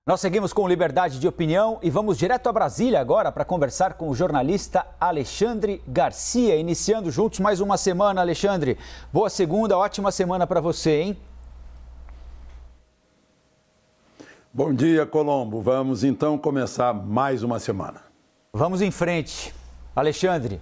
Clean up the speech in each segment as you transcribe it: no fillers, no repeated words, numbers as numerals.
Nós seguimos com liberdade de opinião e vamos direto a Brasília agora para conversar com o jornalista Alexandre Garcia. Iniciando juntos mais uma semana, Alexandre. Boa segunda, ótima semana para você, hein? Bom dia, Colombo. Vamos então começar mais uma semana. Vamos em frente. Alexandre,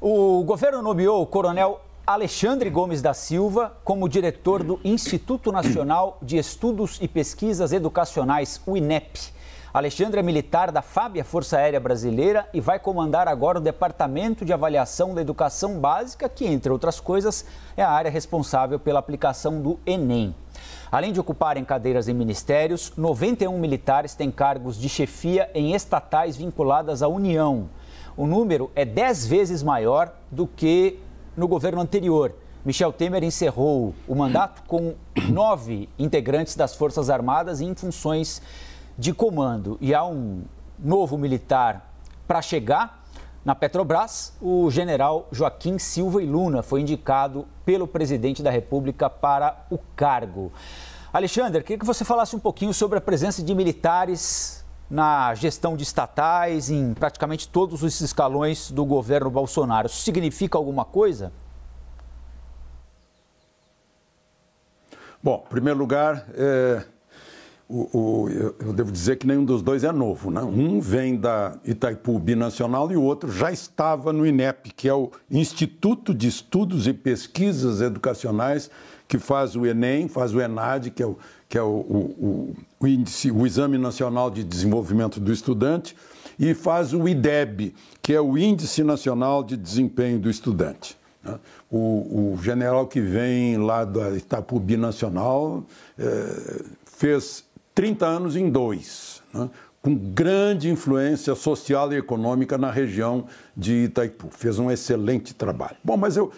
o governo nomeou o coronel Alexandre Gomes da Silva como diretor do Instituto Nacional de Estudos e Pesquisas Educacionais, o INEP. Alexandre é militar da FAB, a Força Aérea Brasileira, e vai comandar agora o Departamento de Avaliação da Educação Básica, que, entre outras coisas, é a área responsável pela aplicação do Enem. Além de ocuparem cadeiras em ministérios, 91 militares têm cargos de chefia em estatais vinculadas à União. O número é 10 vezes maior do que no governo anterior. Michel Temer encerrou o mandato com 9 integrantes das Forças Armadas em funções de comando. E há um novo militar para chegar na Petrobras. O general Joaquim Silva e Luna foi indicado pelo presidente da República para o cargo. Alexandre, queria que você falasse um pouquinho sobre a presença de militares na gestão de estatais, em praticamente todos os escalões do governo Bolsonaro. Isso significa alguma coisa? Bom, em primeiro lugar, eu devo dizer que nenhum dos dois é novo, né? Um vem da Itaipu Binacional e o outro já estava no INEP, que é o Instituto de Estudos e Pesquisas Educacionais, que faz o Enem, faz o ENAD, que é o índice, o Exame Nacional de Desenvolvimento do Estudante, e faz o IDEB, que é o Índice Nacional de Desempenho do Estudante. O general que vem lá da Itaipu Binacional fez 30 anos em 2, né? Com grande influência social e econômica na região de Itaipu. Fez um excelente trabalho. Bom, mas eu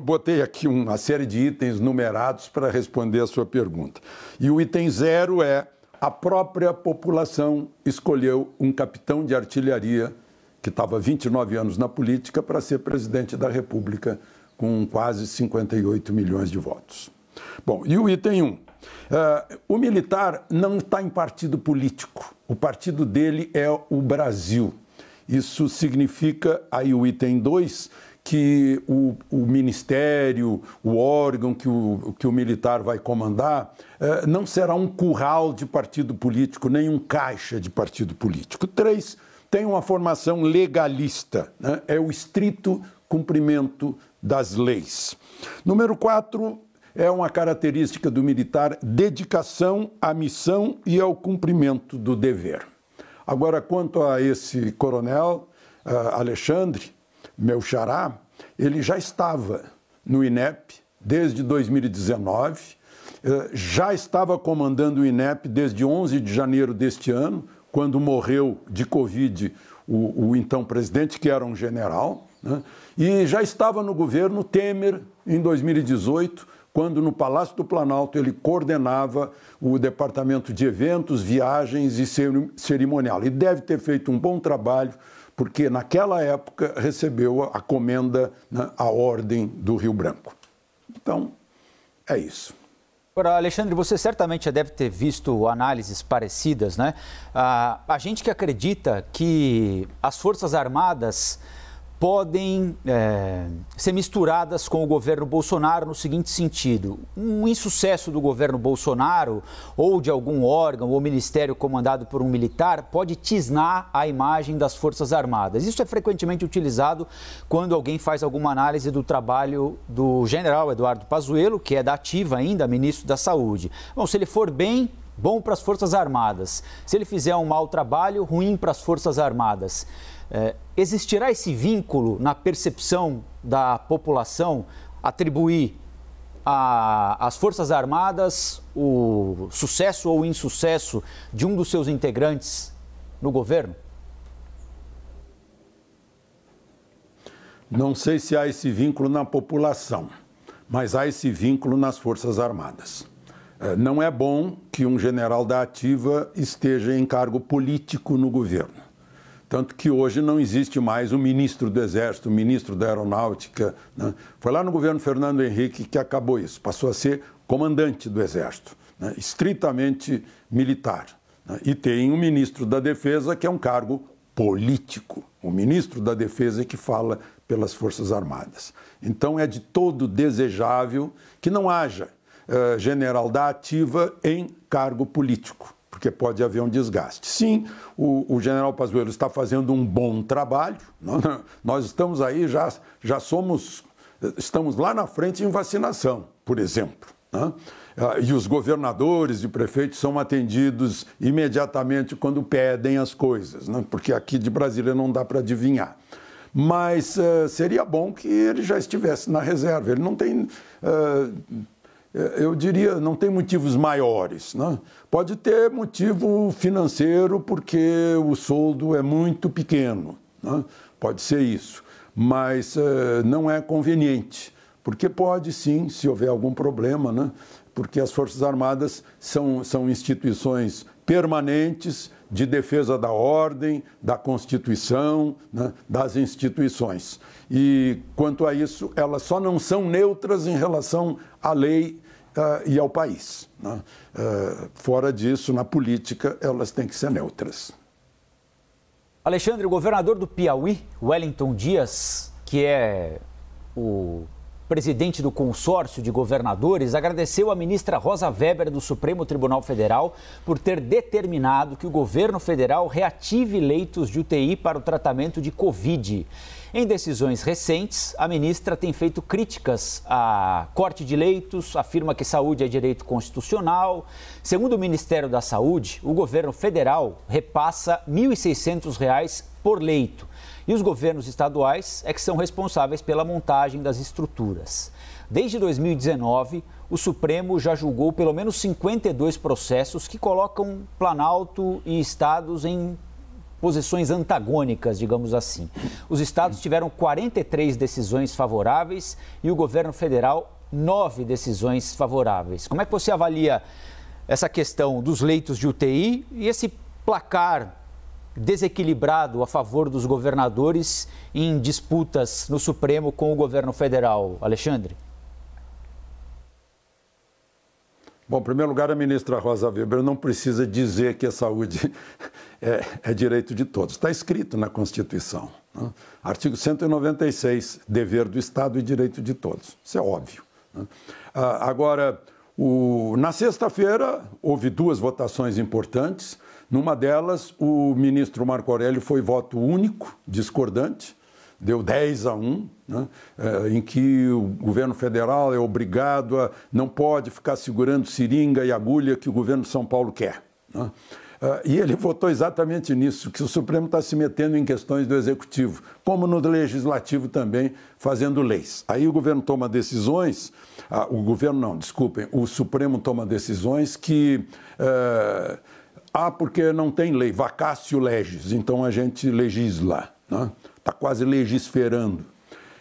botei aqui uma série de itens numerados para responder a sua pergunta. E o item 0 é: a própria população escolheu um capitão de artilharia que estava 29 anos na política para ser presidente da República com quase 58 milhões de votos. Bom, e o item 1. O militar não está em partido político. O partido dele é o Brasil. Isso significa, aí o item 2, que o ministério, o órgão que o militar vai comandar, não será um curral de partido político, nem um caixa de partido político. 3, tem uma formação legalista, né? É o estrito cumprimento das leis. Número 4, é uma característica do militar: dedicação à missão e ao cumprimento do dever. Agora, quanto a esse coronel Alexandre, meu xará, ele já estava no INEP desde 2019, já estava comandando o INEP desde 11 de janeiro deste ano, quando morreu de Covid o então presidente, que era um general, né? E já estava no governo Temer em 2018, quando no Palácio do Planalto ele coordenava o departamento de eventos, viagens e cerimonial. E deve ter feito um bom trabalho, porque naquela época recebeu a comenda, né, a Ordem do Rio Branco. Então, é isso. Agora, Alexandre, você certamente já deve ter visto análises parecidas, né? A gente que acredita que as Forças Armadas podem ser misturadas com o governo Bolsonaro no seguinte sentido: um insucesso do governo Bolsonaro ou de algum órgão ou ministério comandado por um militar pode tisnar a imagem das Forças Armadas. Isso é frequentemente utilizado quando alguém faz alguma análise do trabalho do general Eduardo Pazuello, que é da ativa ainda, ministro da Saúde. Bom, se ele for bem, bom para as Forças Armadas. Se ele fizer um mau trabalho, ruim para as Forças Armadas. Existirá esse vínculo na percepção da população, atribuir às Forças Armadas o sucesso ou insucesso de um dos seus integrantes no governo? Não sei se há esse vínculo na população, mas há esse vínculo nas Forças Armadas. Não é bom que um general da ativa esteja em cargo político no governo. Tanto que hoje não existe mais o ministro do Exército, o ministro da Aeronáutica, né? Foi lá no governo Fernando Henrique que acabou isso. Passou a ser comandante do Exército, né? Estritamente militar. né? E tem o ministro da Defesa, que é um cargo político. O ministro da Defesa é que fala pelas Forças Armadas. Então é de todo desejável que não haja general da ativa em cargo político, porque pode haver um desgaste. Sim, o general Pazuello está fazendo um bom trabalho, nós estamos aí, estamos lá na frente em vacinação, por exemplo, né? E os governadores e prefeitos são atendidos imediatamente quando pedem as coisas, né? Porque aqui de Brasília não dá para adivinhar. Mas seria bom que ele já estivesse na reserva. Ele não tem, eu diria, não tem motivos maiores, né? Pode ter motivo financeiro porque o soldo é muito pequeno, né? Pode ser isso, mas não é conveniente, porque pode sim, se houver algum problema, né? Porque as Forças Armadas são instituições permanentes de defesa da ordem, da Constituição, né, das instituições. E, quanto a isso, elas só não são neutras em relação à lei e ao país, né? Fora disso, na política, elas têm que ser neutras. Alexandre, o governador do Piauí, Wellington Dias, que é o presidente do consórcio de governadores, agradeceu à ministra Rosa Weber do Supremo Tribunal Federal por ter determinado que o governo federal reative leitos de UTI para o tratamento de Covid. Em decisões recentes, a ministra tem feito críticas a corte de leitos, afirma que saúde é direito constitucional. Segundo o Ministério da Saúde, o governo federal repassa R$ 1.600 por leito. E os governos estaduais é que são responsáveis pela montagem das estruturas. Desde 2019, o Supremo já julgou pelo menos 52 processos que colocam Planalto e estados em posições antagônicas, digamos assim. Os estados tiveram 43 decisões favoráveis e o governo federal 9 decisões favoráveis. Como é que você avalia essa questão dos leitos de UTI e esse placar desequilibrado a favor dos governadores em disputas no Supremo com o governo federal, Alexandre? Bom, em primeiro lugar, a ministra Rosa Weber não precisa dizer que a saúde é direito de todos. Está escrito na Constituição, né? Artigo 196, dever do Estado e direito de todos. Isso é óbvio, né? Agora, na sexta-feira, houve 2 votações importantes. Numa delas, o ministro Marco Aurélio foi voto único, discordante, deu 10-1, né, em que o governo federal é obrigado não pode ficar segurando seringa e agulha que o governo de São Paulo quer, né? E ele votou exatamente nisso, que o Supremo está se metendo em questões do Executivo, como no Legislativo também, fazendo leis. Aí o governo toma decisões, o Supremo toma decisões que... porque não tem lei, vacatio legis, então a gente legisla, né? Está quase legisferando.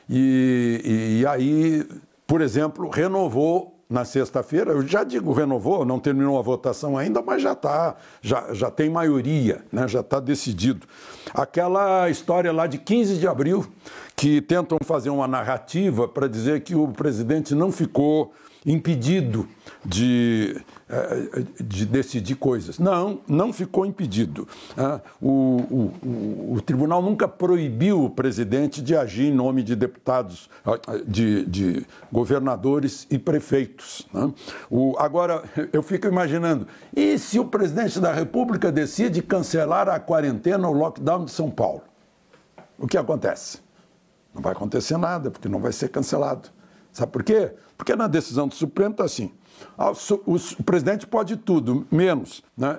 E aí, por exemplo, renovou na sexta-feira, eu já digo renovou, não terminou a votação ainda, mas já tem maioria, né? Já está decidido. Aquela história lá de 15 de abril, que tentam fazer uma narrativa para dizer que o presidente não ficou impedido de decidir coisas. Não ficou impedido. O tribunal nunca proibiu o presidente de agir em nome de deputados, de governadores e prefeitos, né? Agora, eu fico imaginando, e se o presidente da República decide cancelar a quarentena, o lockdown de São Paulo? O que acontece? Não vai acontecer nada, porque não vai ser cancelado. Sabe por quê? Porque na decisão do Supremo está assim, o presidente pode tudo, menos, né?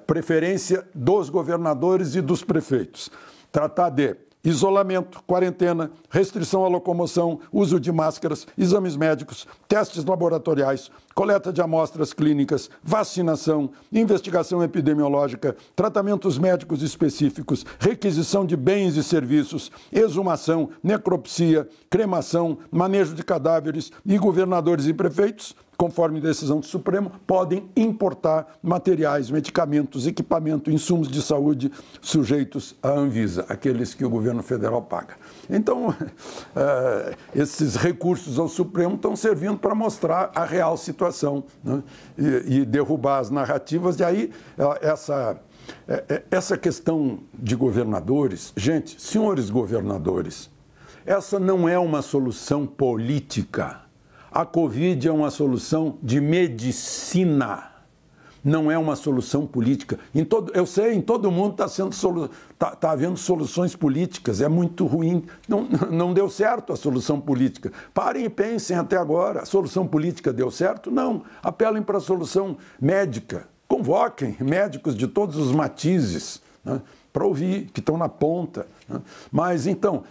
Preferência dos governadores e dos prefeitos. Tratar de isolamento, quarentena, restrição à locomoção, uso de máscaras, exames médicos, testes laboratoriais, coleta de amostras clínicas, vacinação, investigação epidemiológica, tratamentos médicos específicos, requisição de bens e serviços, exumação, necropsia, cremação, manejo de cadáveres e governadores e prefeitos conforme decisão do Supremo, podem importar materiais, medicamentos, equipamento, insumos de saúde sujeitos à Anvisa, aqueles que o governo federal paga. Então, esses recursos ao Supremo estão servindo para mostrar a real situação, né? E derrubar as narrativas. E aí, essa questão de governadores, gente, senhores governadores, essa não é uma solução política. A Covid é uma solução de medicina, não é uma solução política. Eu sei, em todo mundo está havendo soluções políticas, é muito ruim. Não deu certo a solução política. Parem e pensem até agora. A solução política deu certo? Não. Apelem para a solução médica. Convoquem médicos de todos os matizes, né, para ouvir, que estão na ponta. Né. Mas, então,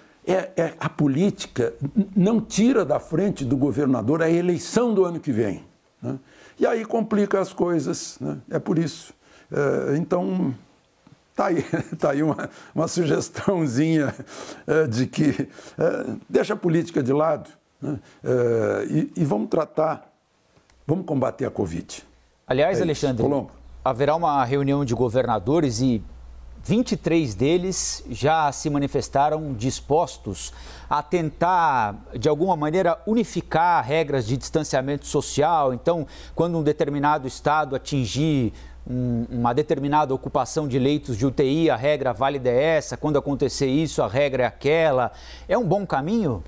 a política não tira da frente do governador a eleição do ano que vem, né? E aí complica as coisas, né? É por isso. Então, tá aí uma sugestãozinha de que deixa a política de lado, né? E vamos combater a Covid. Aliás, Alexandre, haverá uma reunião de governadores e 23 deles já se manifestaram dispostos a tentar, de alguma maneira, unificar regras de distanciamento social. Então, quando um determinado estado atingir uma determinada ocupação de leitos de UTI, a regra válida é essa. Quando acontecer isso, a regra é aquela. É um bom caminho?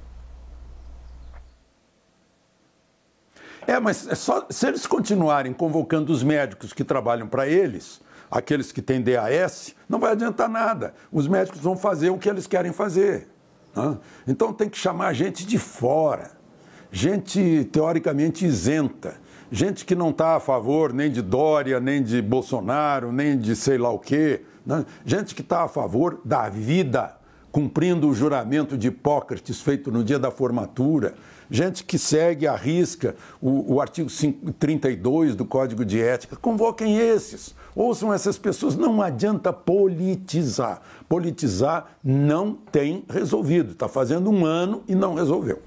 Mas se eles continuarem convocando os médicos que trabalham para eles, aqueles que têm DAS, não vai adiantar nada. Os médicos vão fazer o que eles querem fazer, né? Então tem que chamar gente de fora, gente teoricamente isenta, gente que não está a favor nem de Dória, nem de Bolsonaro, nem de sei lá o quê, né? Gente que está a favor da vida, cumprindo o juramento de Hipócrates feito no dia da formatura, gente que segue à risca o artigo 32 do Código de Ética. Convoquem esses, ouçam essas pessoas. Não adianta politizar. Politizar não tem resolvido. Está fazendo um ano e não resolveu.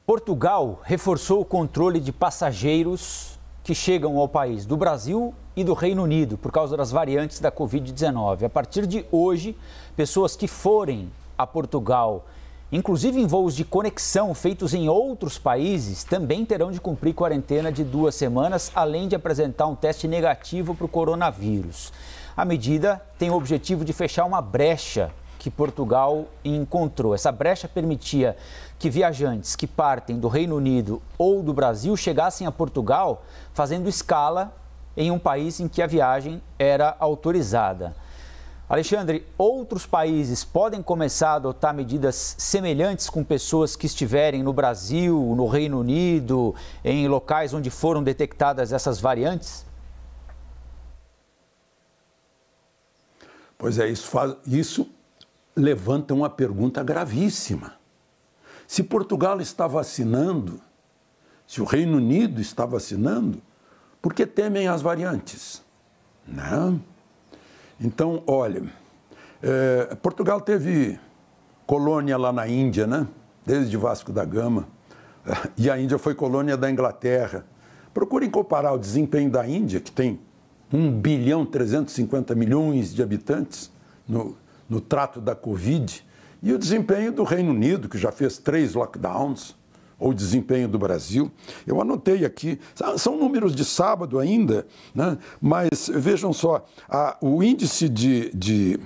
Portugal reforçou o controle de passageiros que chegam ao país do Brasil e do Reino Unido por causa das variantes da Covid-19. A partir de hoje, pessoas que forem a Portugal, inclusive em voos de conexão feitos em outros países, também terão de cumprir quarentena de 2 semanas, além de apresentar um teste negativo para o coronavírus. A medida tem o objetivo de fechar uma brecha que Portugal encontrou. Essa brecha permitia que viajantes que partem do Reino Unido ou do Brasil chegassem a Portugal fazendo escala em um país em que a viagem era autorizada. Alexandre, outros países podem começar a adotar medidas semelhantes com pessoas que estiverem no Brasil, no Reino Unido, em locais onde foram detectadas essas variantes? Pois é, isso levanta uma pergunta gravíssima. Se Portugal está vacinando, se o Reino Unido está vacinando, por que temem as variantes? Não. Então, olha, Portugal teve colônia lá na Índia, né? Desde Vasco da Gama, e a Índia foi colônia da Inglaterra. Procurem comparar o desempenho da Índia, que tem 1.350.000.000 de habitantes no trato da Covid, e o desempenho do Reino Unido, que já fez 3 lockdowns, ou o desempenho do Brasil. Eu anotei aqui, são números de sábado ainda, né? Mas vejam só, o índice de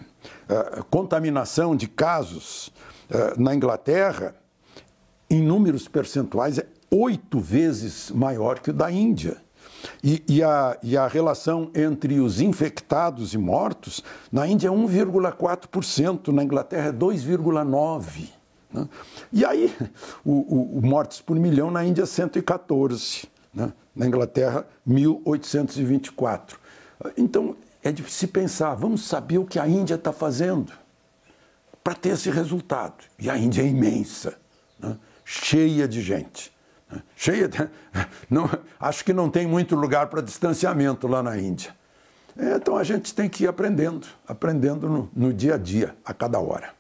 contaminação de casos na Inglaterra, em números percentuais, é 8 vezes maior que o da Índia. E a relação entre os infectados e mortos, na Índia é 1,4%, na Inglaterra é 2,9%. Né? E aí, o mortes por milhão na Índia é 114, né? Na Inglaterra 1.824. Então, é de se pensar, vamos saber o que a Índia está fazendo para ter esse resultado. E a Índia é imensa, né? Cheia de gente. Né? Acho que não tem muito lugar para distanciamento lá na Índia. Então a gente tem que ir aprendendo no dia a dia, a cada hora.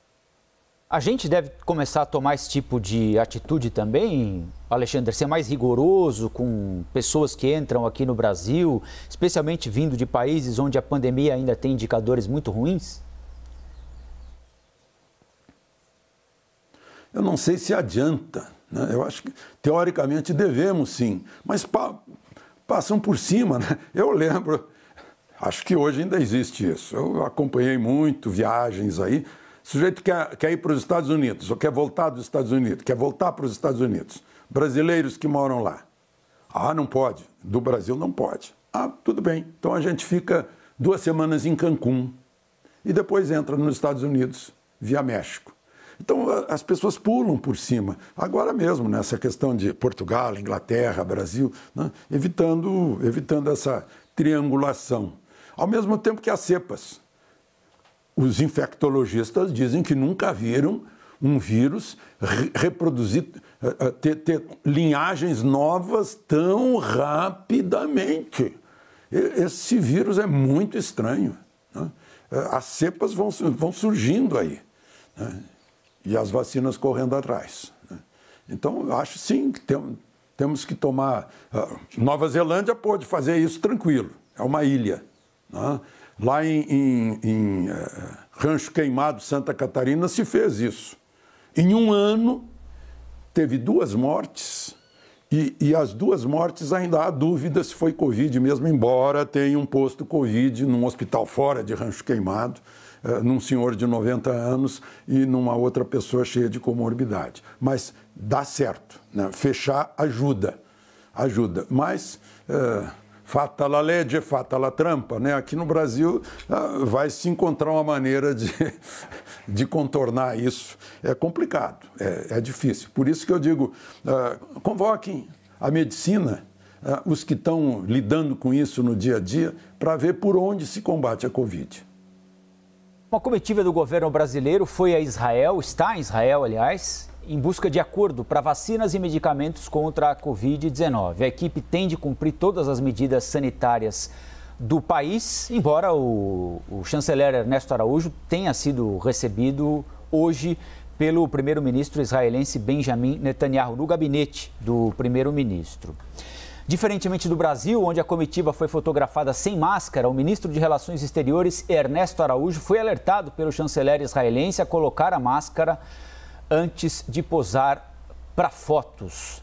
A gente deve começar a tomar esse tipo de atitude também, Alexandre, ser mais rigoroso com pessoas que entram aqui no Brasil, especialmente vindo de países onde a pandemia ainda tem indicadores muito ruins? Eu não sei se adianta, né? Eu acho que, teoricamente, devemos sim, mas passam por cima, né? Eu lembro, acho que hoje ainda existe isso. Eu acompanhei muito viagens aí. O sujeito quer ir para os Estados Unidos, ou quer voltar dos Estados Unidos, quer voltar para os Estados Unidos. Brasileiros que moram lá. Ah, não pode. Do Brasil não pode. Ah, tudo bem. Então a gente fica 2 semanas em Cancún e depois entra nos Estados Unidos via México. Então as pessoas pulam por cima. Agora mesmo, nessa questão de Portugal, Inglaterra, Brasil, né? evitando essa triangulação. Ao mesmo tempo que as cepas. Os infectologistas dizem que nunca viram um vírus reproduzir, ter linhagens novas tão rapidamente. Esse vírus é muito estranho, né? As cepas vão surgindo aí, né? E as vacinas correndo atrás, né? Então, eu acho sim que temos que tomar... Nova Zelândia pode fazer isso tranquilo, é uma ilha, né? Lá em Rancho Queimado, Santa Catarina, se fez isso. Em 1 ano, teve 2 mortes, e as 2 mortes ainda há dúvida se foi Covid mesmo, embora tenha um posto Covid num hospital fora de Rancho Queimado, num senhor de 90 anos e numa outra pessoa cheia de comorbidade. Mas dá certo, né? Fechar ajuda, mas... Fatta la legge, fatta la trampa, né? Aqui no Brasil vai se encontrar uma maneira de contornar isso. É complicado, é difícil. Por isso que eu digo, convoquem a medicina, os que estão lidando com isso no dia a dia, para ver por onde se combate a Covid. Uma comitiva do governo brasileiro foi a Israel, está em Israel, aliás, em busca de acordo para vacinas e medicamentos contra a Covid-19. A equipe tem de cumprir todas as medidas sanitárias do país, embora o chanceler Ernesto Araújo tenha sido recebido hoje pelo primeiro-ministro israelense Benjamin Netanyahu, no gabinete do primeiro-ministro. Diferentemente do Brasil, onde a comitiva foi fotografada sem máscara, o ministro de Relações Exteriores, Ernesto Araújo, foi alertado pelo chanceler israelense a colocar a máscara antes de posar para fotos.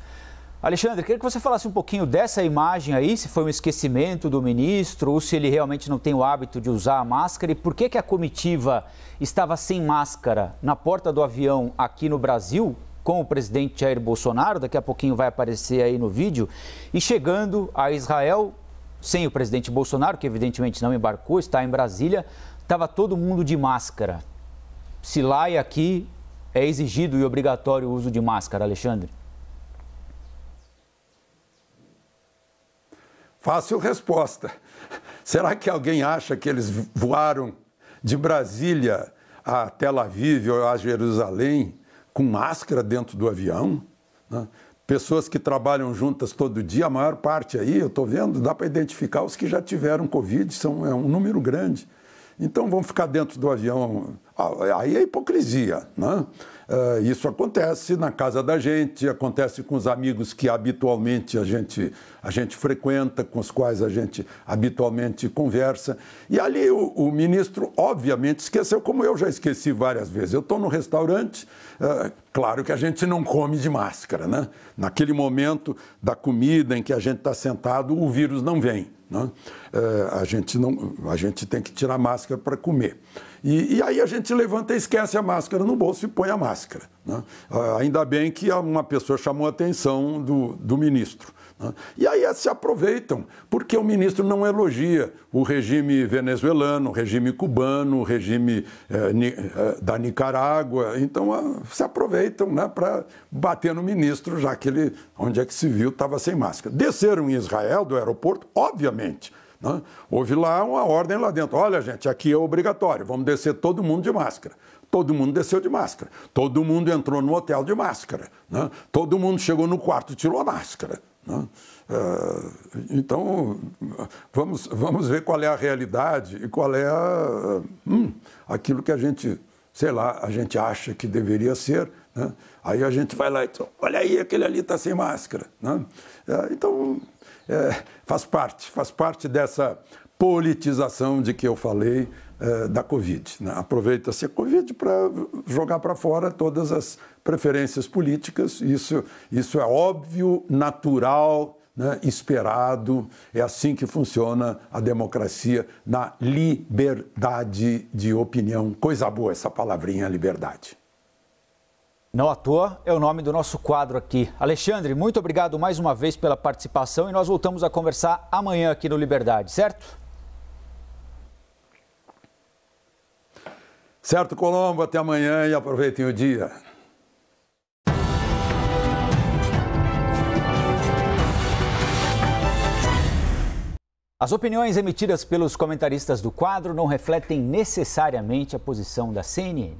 Alexandre, queria que você falasse um pouquinho dessa imagem aí, se foi um esquecimento do ministro ou se ele realmente não tem o hábito de usar a máscara e por que a comitiva estava sem máscara na porta do avião aqui no Brasil, com o presidente Jair Bolsonaro, daqui a pouquinho vai aparecer aí no vídeo, e chegando a Israel, sem o presidente Bolsonaro, que evidentemente não embarcou, está em Brasília, estava todo mundo de máscara. Se lá e aqui é exigido e obrigatório o uso de máscara, Alexandre? Fácil resposta. Será que alguém acha que eles voaram de Brasília a Tel Aviv ou a Jerusalém com máscara dentro do avião? Né? Pessoas que trabalham juntas todo dia, a maior parte aí, eu estou vendo, dá para identificar os que já tiveram Covid, é um número grande. Então vão ficar dentro do avião. Aí é hipocrisia, né? Isso acontece na casa da gente, acontece com os amigos que habitualmente a gente frequenta, com os quais a gente habitualmente conversa. E ali o ministro, obviamente, esqueceu, como eu já esqueci várias vezes. Eu estou no restaurante, claro que a gente não come de máscara, né? Naquele momento da comida em que a gente está sentado, o vírus não vem. Né? A gente tem que tirar a máscara para comer. E aí a gente levanta e esquece a máscara no bolso e põe a máscara. Né? Ainda bem que uma pessoa chamou a atenção do ministro. Né? E aí se aproveitam, porque o ministro não elogia o regime venezuelano, o regime cubano, o regime da Nicarágua. Então se aproveitam, né, para bater no ministro, já que ele, onde é que se viu, estava sem máscara. Desceram em Israel do aeroporto, obviamente. Né? Houve lá uma ordem lá dentro. Olha, gente, aqui é obrigatório, vamos descer todo mundo de máscara. Todo mundo desceu de máscara. Todo mundo entrou no hotel de máscara. Né? Todo mundo chegou no quarto e tirou a máscara. Né? Então, vamos ver qual é a realidade e qual é aquilo que a gente sei lá, a gente acha que deveria ser, né? Aí a gente vai lá e diz, olha aí, aquele ali está sem máscara, né? Então, faz parte dessa politização de que eu falei da Covid, né? Aproveita-se a Covid para jogar para fora todas as preferências políticas, isso é óbvio, natural, né, esperado, é assim que funciona a democracia, na liberdade de opinião. Coisa boa essa palavrinha, liberdade. Não à toa é o nome do nosso quadro aqui. Alexandre, muito obrigado mais uma vez pela participação e nós voltamos a conversar amanhã aqui no Liberdade, certo? Certo, Colombo, até amanhã e aproveitem o dia. As opiniões emitidas pelos comentaristas do quadro não refletem necessariamente a posição da CNN.